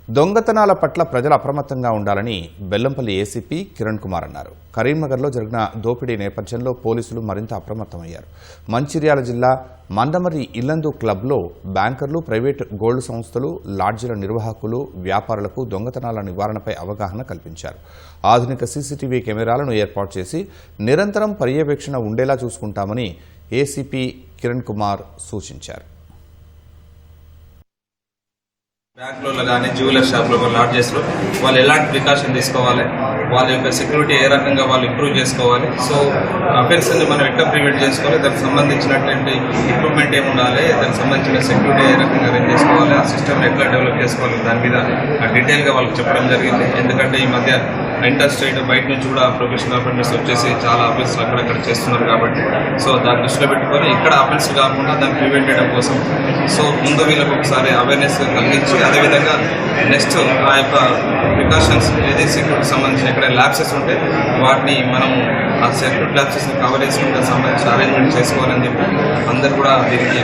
దొంగతనాల పట్ల ప్రజలు అప్రమత్తంగా ఉండాలని బెల్లంపల్లి ఏసీపీ కిరణ్ కుమార్ అన్నారు. కరీంనగర్లో జరిగిన దోపిడీ నేపథ్యంలో పోలీసులు మరింత అప్రమత్తమయ్యారు. మంచిర్యాల జిల్లా మందమర్రి ఇల్లందు క్లబ్లో బ్యాంకర్లు, ప్రైవేట్ గోల్డ్ సంస్థలు, లాడ్జీల నిర్వాహకులు, వ్యాపారులకు దొంగతనాల నివారణపై అవగాహన కల్పించారు. ఆధునిక సీసీటీవీ కెమెరాలను ఏర్పాటు చేసి నిరంతరం పర్యవేక్షణ ఉండేలా చూసుకుంటామని ఏసీపీ కిరణ్ కుమార్ సూచించారు. బ్యాంకులలో కానీ జ్యువెలర్ షాప్లో లాడ్జెస్లో వాళ్ళు ఎలాంటి ప్రికాషన్ తీసుకోవాలి, వాళ్ళ యొక్క సెక్యూరిటీ ఏ రకంగా వాళ్ళు ఇంప్రూవ్ చేసుకోవాలి, సో అఫెన్స్ని మనం ఎట్లా ప్రివెంట్ చేసుకోవాలి, దానికి సంబంధించినటువంటి ఎక్విప్మెంట్ ఏమి ఉండాలి, దానికి సంబంధించిన సెక్యూరిటీ ఏ రకంగా అరేంజ్ చేసుకోవాలి, ఆ సిస్టమ్ని ఎట్లా డెవలప్ చేసుకోవాలి, దాని మీద డీటెయిల్గా వాళ్ళకి చెప్పడం జరిగింది. ఎందుకంటే ఈ మధ్య ఇంటర్ స్టేట్ బయట నుంచి కూడా ప్రొఫెషనల్ అఫెండర్స్ వచ్చేసి చాలా అఫెన్స్లు అక్కడక్కడ చేస్తున్నారు కాబట్టి సో దాన్ని దృష్టిలో పెట్టుకొని ఇక్కడ అఫెన్స్ కాకుండా దాన్ని ప్రివెంట్ చేయడం కోసం సో ముందు వీళ్ళకి ఒకసారి అవేర్నెస్ కలిగించి అదేవిధంగా నెక్స్ట్ ఆ యొక్క ప్రికాషన్స్ ఏది సెక్యూరిటీ సంబంధించిన ఎక్కడ ల్యాబ్సెస్ ఉంటే వాటిని మనం ఆ సెక్యూరిటీ ల్యాబ్సెస్ని కవర్ చేసుకుని దానికి సంబంధించిన అరేంజ్మెంట్ చేసుకోవాలని చెప్పి అందరు కూడా దీనికి